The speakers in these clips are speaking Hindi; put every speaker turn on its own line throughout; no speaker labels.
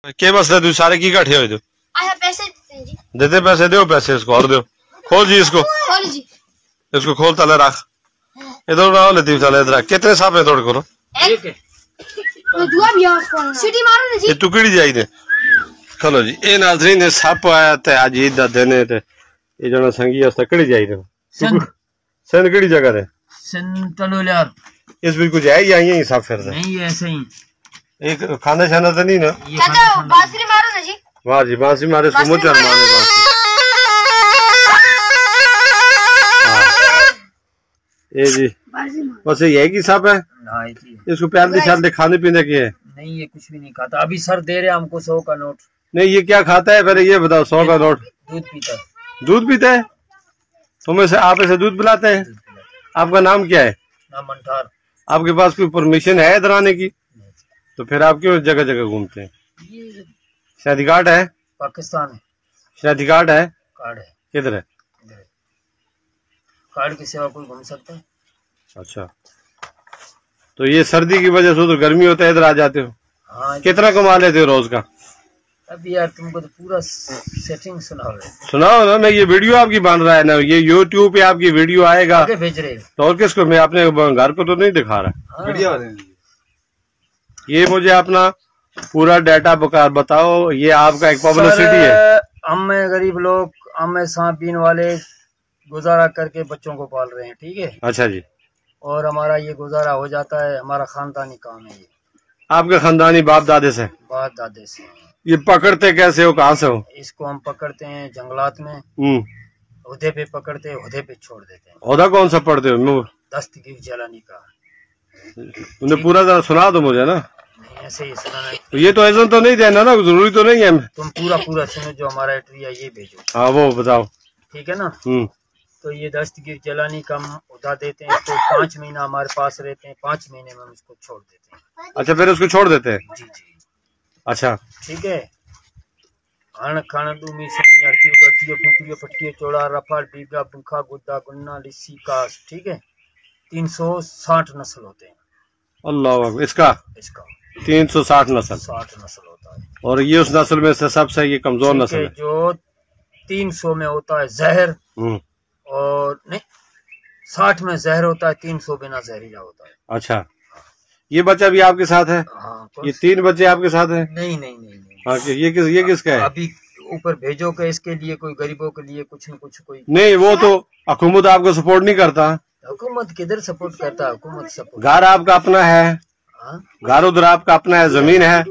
के मसले तू सारे की इकट्ठे हो
पैसे
देते पैसे दो पैसे इसको और दो खोल जी इसको इसको खोल तले रख इधर रहो लतीफ तले इधर कितने साफ है तोड़ करो ये टुकड़ी जाई दे चलो जी ये नाज़रीन ने सप आया ते आज ईद दा दिन है ते ये जना संगी वास्ते कड़ी जाई दे सिंध कड़ी जगह है
सिंध तंडोलियार
इस भी कुछ है या यही साफ फिर
नहीं ऐसे ही
एक खाना शाना तो नहीं ना
चाचा बांसुरी मारो ना जी
वाह जी बांसुरी मारे इसको मुझे मारे ये जी बस ये की साफ है इसको प्यार के साथ खाने पीने की है
नहीं ये कुछ भी नहीं खाता अभी सर दे रहे हमको 100 का नोट
नहीं ये क्या खाता है पहले ये बताओ 100 का नोट
दूध पीता है
दूध पीता है तुम ऐसे आप ऐसे दूध पिलाते हैं आपका नाम क्या है
नाम मंठार
आपके पास कोई परमिशन है इधर आने की तो फिर आप क्यों जगह जगह घूमते हैं शादी कार्ड है
पाकिस्तान है
शादी कार्ड है
कार्ड है
किधर है
कार्ड की सेवा कोई घूम सकता है
अच्छा तो ये सर्दी की वजह से तो गर्मी होता है इधर आ जाते हो
हाँ
कितना कमा लेते हो रोज का
अभी यार तुमको तो पूरा सेटिंग
सुनाओ ना मैं ये वीडियो आपकी बन रहा है ना ये यूट्यूब पे आपकी वीडियो आएगा
भेज रहे
तो और किसको मैं अपने घर को तो नहीं दिखा रहा
हाँ।
ये मुझे अपना पूरा डाटा बताओ ये आपका एक पब्लिसिटी है
हम गरीब लोग हम सांप बीन वाले गुजारा करके बच्चों को पाल रहे हैं ठीक है
अच्छा जी
और हमारा ये गुजारा हो जाता है हमारा खानदानी काम है ये
आपके खानदानी बाप दादे से ये पकड़ते कैसे हो कहाँ से हो
इसको हम पकड़ते हैं जंगलात में उहदे पे पकड़ते हैं उहदे पे छोड़ देते हैं
उहदा कौन सा पढ़ते हो
दस्तगीर जलानी का
उन्हें पूरा जरा सुना दो मुझे ना
ऐसे ही सुनाना
तो ये तो ऐसा तो नहीं देना ना जरूरी तो नहीं है
तुम पूरा सुनो जो हमारा एड्रिया ये भेजो
हाँ वो बताओ
ठीक है ना तो ये दस्तगीर जलानी का हम उठा देते हैं इसको 5 महीना हमारे पास रहते हैं 5 महीने में हम इसको छोड़ देते हैं
अच्छा फिर उसको छोड़ देते हैं
जी जी
अच्छा
ठीक है खाना दूमी सब्जी हड़की उगड़ती फुकरी फटकी चौड़ा रफा बीगा बुखा गुद्दा गुन्ना लिस्सी काश ठीक है 360 नस्ल होते हैं
अल्लाह इसका 360 नस्ल
60 नस्ल होता है
और ये उस नस्ल में से सबसे ये कमजोर नस्ल है
जो 300 में होता है जहर और नहीं 60 में जहर होता है 300 बिना जहरीला होता है
अच्छा ये बच्चा भी आपके साथ है
हाँ,
ये 3 बच्चे आपके साथ हैं
नहीं
हाँ ये किसका है
अभी ऊपर भेजो के इसके लिए कोई गरीबों के लिए कुछ न कुछ कोई
नहीं वो तो हुकूमत आपको सपोर्ट नहीं करता
हुकूमत किधर सपोर्ट करता है हुकूमत सपोर्ट
घर आपका अपना है घर उधर आपका अपना है जमीन है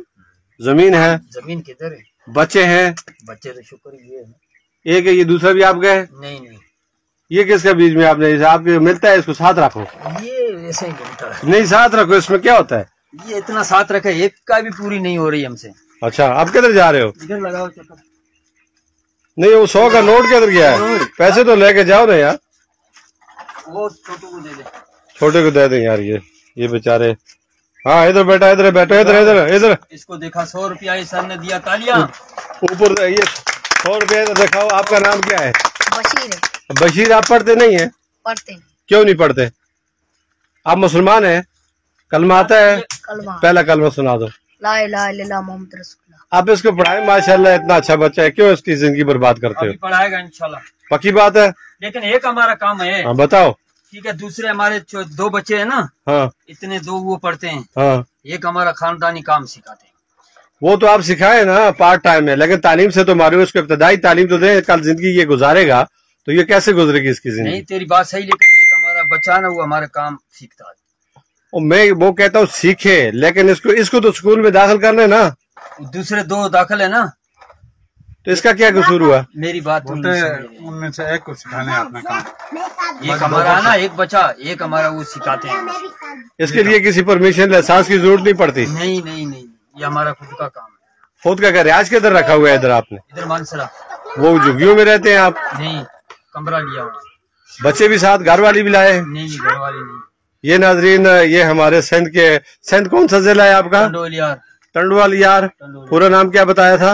जमीन किधर है
बच्चे हैं
बच्चे तो शुक्र ये है
एक है ये दूसरा भी आपका है
नहीं
ये किसका बीच में आपने आपके मिलता है इसको साथ रखो
ये ऐसे ही मिलता है
नहीं साथ रखो इसमें क्या होता है
ये इतना साथ रखे एक का भी पूरी नहीं हो रही हमसे
अच्छा आप किधर जा रहे हो
इधर लगाओ चक्कर
नहीं वो 100 का नोट किधर गया है पैसे तो लेके जाओ ना यार
वो छोटू को दे दे
छोटे को दे दें यार ये बेचारे हाँ इधर बैठा इधर
इसको देखा 100 रुपया ये सर ने दिया तालियां
ऊपर ये 100 रुपया इधर दिखाओ आपका नाम क्या है बशीर आप पढ़ते नहीं है
पढ़ते
क्यों नहीं पढ़ते आप मुसलमान हैं कलमा आता है पहला कलमा सुना दो
ला इलाहा इल्लल्लाह मुहम्मद रसूलुल्लाह
आप इसको पढ़ाए माशाल्लाह इतना अच्छा बच्चा है क्यों इसकी जिंदगी बर्बाद करते हो
पढ़ाएगा इंशाल्लाह
पक्की बात है
लेकिन एक हमारा काम है
हाँ बताओ
ठीक है दूसरे हमारे 2 बच्चे हैं ना
हाँ
इतने 2 वो पढ़ते हैं
हाँ
एक हमारा खानदानी काम सिखाते हैं
वो तो आप सिखाए ना पार्ट टाइम में लेकिन तालीम से तो मारे उसको इब्तदाई तालीम तो दे कल जिंदगी ये गुजारेगा तो ये कैसे गुजरेगी इसकी जिंदगी
नहीं तेरी बात सही लेकिन एक हमारा बच्चा ना वो हमारे काम सीखता है
और मैं वो कहता हूँ सीखे लेकिन इसको तो स्कूल में दाखिल करना है ना
दूसरे 2 दाखिल है ना
तो इसका क्या कसूर हुआ
मेरी बात
उनमें से एक को सिखाने अपना काम
एक हमारा है ना एक बच्चा एक हमारा वो सिखाते हैं
इसके लिए किसी परमिशन लाइसेंस की जरूरत नहीं पड़ती
नहीं ये हमारा खुद का काम है
खुद का रियाज किधर रखा हुआ है इधर आपने
इधर मानसरा
वो झुग्गियों में रहते हैं आप
नहीं कमरा लिया हुआ
बच्चे भी साथ घर वाली भी लाए
नहीं घर वाली नहीं
ये नाजरीन ये हमारे सिंध कौन सा जिला है आपका टंडवालियार पूरा नाम क्या बताया था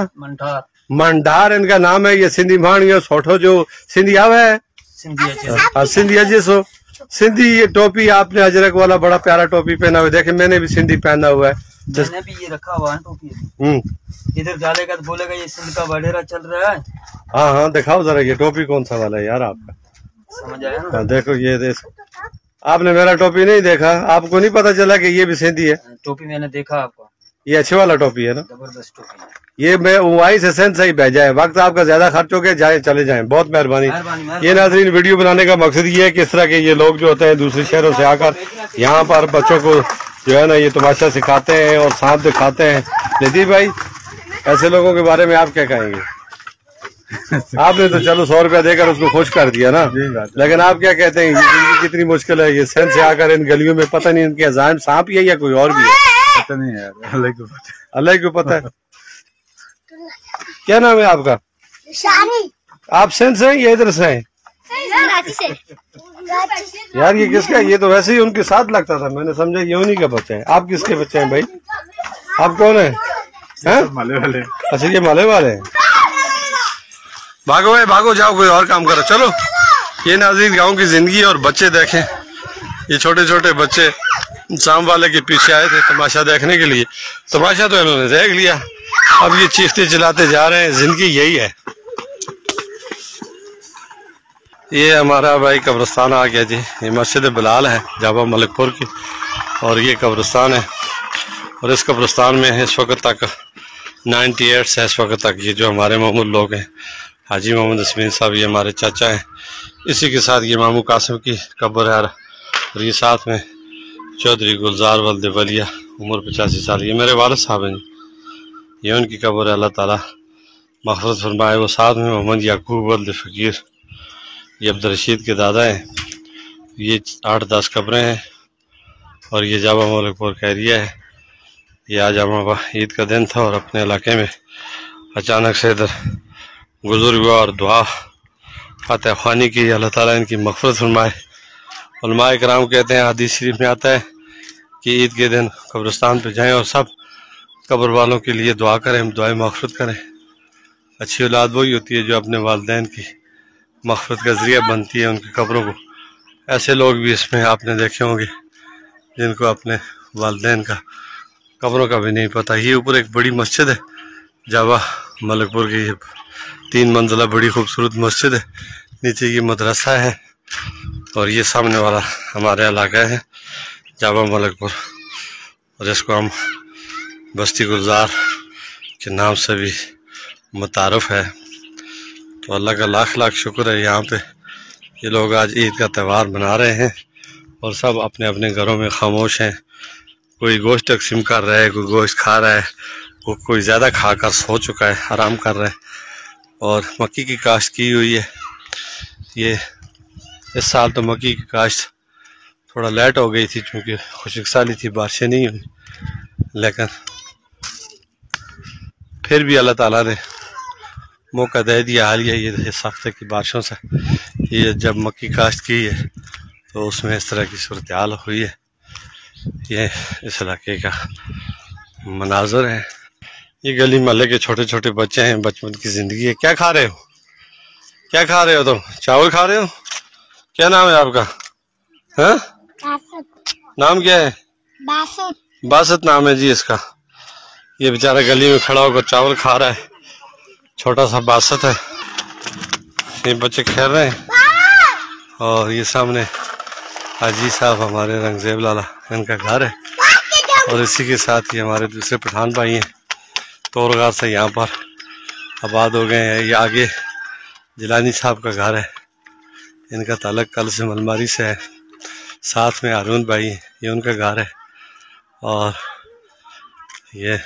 मंडार इनका नाम है ये सिंधी माणियो सोठो जो सिंधी आवा है सिंधी अजीसो सिंधी ये टोपी आपने अजरक वाला बड़ा प्यारा टोपी पहना हुआ है देखे मैंने भी सिंधी पहना हुआ है
मैंने भी ये रखा हुआ है टोपी। इधर डालेगा तो बोलेगा ये सिंध का वडेरा चल रहा है।
हाँ हाँ दिखाओ जरा ये टोपी कौन सा वाला है यार आपका,
समझ आया ना?
देखो ये आपने मेरा टोपी नहीं देखा, आपको नहीं पता चला कि ये भी सिंधी है?
टोपी मैंने देखा आपको,
ये अच्छे वाला टोपी है ना,
जबरदस्त टोपी है।
ये मैं वहीं से सेंध से ही भेजा है। वक्त आपका ज्यादा खर्च हो गया, जाए चले जाएं, बहुत मेहरबानी। ये नाज़रीन वीडियो बनाने का मकसद ये है कि इस तरह के ये लोग जो होते हैं दूसरे शहरों से आकर यहाँ पर बच्चों को जो है ना ये तमाशा सिखाते हैं और सांप दिखाते हैं। लतीफ भाई ऐसे लोगों के बारे में आप क्या कहेंगे? आपने तो चलो 100 रुपया देकर उसको खुश कर दिया ना, लेकिन आप क्या कहते हैं जिंदगी कितनी मुश्किल है? ये सेंध से आकर इन गलियों में पता नहीं इनके अजाइम सांप ही है या कोई और भी है,
पता नहीं यार,
अल्लाह को पता है। क्या नाम है आपका?
शानी।
आप सेंध से हैं या इधर से हैं? यार ये किसका? ये तो वैसे ही उनके साथ लगता था, मैंने समझा ये उन्हीं का बच्चा है। आप किसके बच्चे हैं भाई? आप कौन है?
माले वाले।
अच्छा ये माले वाले हैं। भागो भाई भागो, जाओ कोई और काम करो, चलो। ये नाज़रीन गांव की जिंदगी और बच्चे देखें, ये छोटे छोटे बच्चे सांप वाले के पीछे आए थे तमाशा देखने के लिए। तमाशा तो इन्होंने देख लिया, अब ये चीखते चिल्लाते जा रहे हैं। जिंदगी यही है। ये हमारा भाई कब्रिस्तान आ गया जी, ये मस्जिद बिलाल है जाबा मलिकपुर की, और ये कब्रिस्तान है। और इस कब्रिस्तान में इस वक्त तक 98 से इस वक्त तक ये जो हमारे मामूल लोग हैं, हाजी मोहम्मद इसमीन साहब ये हमारे चाचा हैं, इसी के साथ ये मामू कासिम की कब्र है, और ये साथ में चौधरी गुलजार वल्द वलिया उम्र 85 साल, ये मेरे वालिद साहब हैं, ये उनकी कब्र है, अल्लाह ताला मग़फ़िरत फरमाए। वो साथ में मोहम्मद याकूब वल्द फ़कीर, ये अब्दुल रशीद के दादा हैं। ये 8-10 कब्रें हैं, और ये जाबा मलिकपुर का एरिया है। ये आज हमारा ईद का दिन था और अपने इलाके में अचानक से इधर गुज़र हुआ, और दुआ फातिहा ख़्वानी की, अल्लाह ताला इनकी मग़फ़िरत फरमाए। उलमाए किराम कहते हैं, हदीस शरीफ में आता है कि ईद के दिन कब्रिस्तान पे जाएं और सब कब्र वालों के लिए दुआ करें, दुआए मग़फ़िरत करें। अच्छी औलाद वही होती है जो अपने वालिदैन की मग़फ़िरत का ज़रिया बनती है उनकी कब्रों को। ऐसे लोग भी इसमें आपने देखे होंगे जिनको अपने वालिदैन का कब्रों का भी नहीं पता। ये ऊपर एक बड़ी मस्जिद है जाबा मलिकपुर की, 3 मंजिला बड़ी खूबसूरत मस्जिद है, नीचे ये मदरसा है, और ये सामने वाला हमारा इलाका है जाबा मलिकपुर, और इसको हम बस्ती गुलजार के नाम से भी मुतारफ़ है। तो अल्लाह का लाख लाख शुक्र है, यहाँ पे ये लोग आज ईद का त्यौहार मना रहे हैं और सब अपने अपने घरों में खामोश हैं। कोई गोश्त तकसीम कर रहा है, कोई गोश्त खा रहा है, कोई ज़्यादा खाकर सो चुका है, आराम कर रहा है। और मक्की की काश्त की हुई है। ये इस साल तो मक्की की काश्त थोड़ा लेट हो गई थी क्योंकि खुशक साली थी, बारिशें नहीं हुई, लेकिन फिर भी अल्लाह ताला ने मौका दे दिया। हाल ये इस हफ्ते की बारिशों से ये जब मक्की काश्त की है तो उसमें इस तरह की सूरत हाल हुई है। ये इस इलाके का मनाजर है। ये गली मोहल्ले के छोटे छोटे बच्चे हैं, बचपन की ज़िंदगी है। क्या खा रहे हो? क्या खा रहे हो तुम? चावल खा रहे हो? क्या नाम है आपका? हाँ, नाम क्या है? बासत नाम है जी इसका। ये बेचारा गली में खड़ा होकर चावल खा रहा है, छोटा सा बासत है। ये बच्चे खेल रहे हैं, और ये सामने हाजी साहब हमारे रंगजेब लाला, इनका घर है, और इसी के साथ ही हमारे दूसरे पठान भाई हैं तोरगार से यहाँ पर आबाद हो गए हैं। ये आगे जिलानी साहब का घर है, इनका ताल्लुक कल से मलमारी से है। साथ में हारून भाई, ये उनका घर है, और ये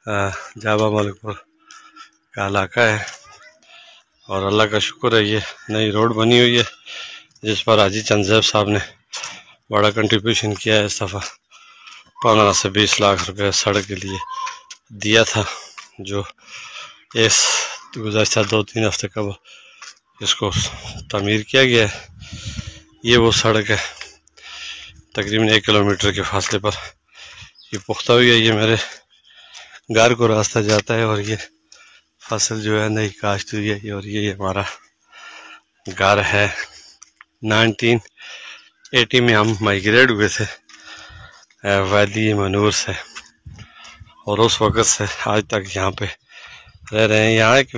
जाबा मलिकपुर का इलाका है। और अल्लाह का शुक्र है ये नई रोड बनी हुई है जिस पर हाजी चंदजेब साहब ने बड़ा कंट्रीब्यूशन किया है। इस दफ़ा 15 से 20 लाख रुपए सड़क के लिए दिया था, जो इस गुज़श्ता 2-3 हफ्ते कब इसको तामीर किया गया है। ये वो सड़क है, तकरीबन 1 किलोमीटर के फासले पर ये पुख्ता हुई है। ये मेरे घर को रास्ता जाता है, और ये फसल जो है नई काश्त हुई है। और ये हमारा घर है। 1980 में हम माइग्रेट हुए थे वैली मनूर से। और उस वक़्त से आज तक यहाँ पे रह रहे हैं। यहाँ एक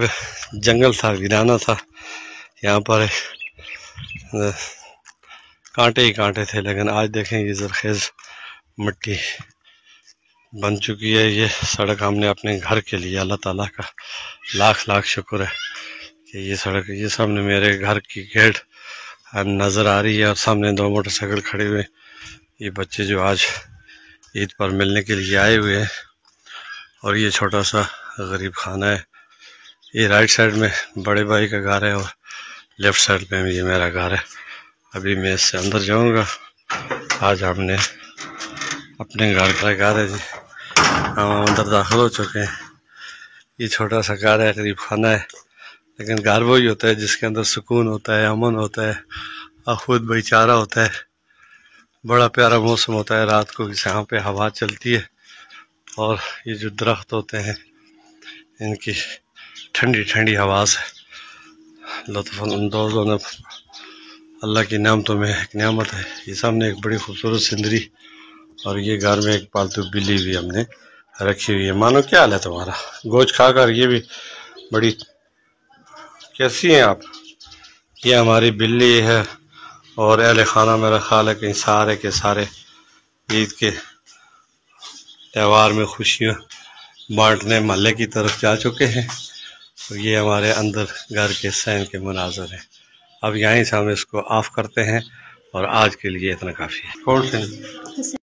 जंगल था, वीराना था, यहाँ पर कांटे ही कांटे थे, लेकिन आज देखें ये ज़रखेज़ मिट्टी बन चुकी है। ये सड़क हमने अपने घर के लिए, अल्लाह ताला का लाख लाख शुक्र है कि ये सड़क, ये सामने मेरे घर की गेट नज़र आ रही है और सामने 2 मोटरसाइकिल खड़े हुए। ये बच्चे जो आज ईद पर मिलने के लिए आए हुए हैं। और ये छोटा सा गरीब खाना है। ये राइट साइड में बड़े भाई का घर है और लेफ़्ट साइड में ये मेरा घर है। अभी मैं इससे अंदर जाऊंगा। आज हमने अपने घर का घर है जी, हम अंदर दाखिल हो चुके हैं। ये छोटा सा घर है, गरीब खाना है, लेकिन घर वही होता है जिसके अंदर सुकून होता है, अमन होता है, खुद भाईचारा होता है। बड़ा प्यारा मौसम होता है रात को, यहाँ पे हवा चलती है और ये जो दरख्त होते हैं इनकी ठंडी ठंडी हवा से लुत्फ़ अंदोज़। अल्लाह की नेमतों में एक नेमत है। ये सामने एक बड़ी खूबसूरत सिंदरी और ये घर में एक पालतू बिल्ली भी हमने रखी हुई है। मानो क्या हाल है तुम्हारा? गोश्त खाकर ये भी बड़ी कैसी हैं आप? ये हमारी बिल्ली है और अहले खाना मेरा ख्याल है कि सारे के सारे ईद के त्यौहार में खुशियाँ बांटने महल्ले की तरफ जा चुके हैं। तो ये हमारे अंदर घर के सैन के मनाज़र हैं। अब यहीं से हम इसको ऑफ़ करते हैं और आज के लिए इतना काफ़ी है। कौन से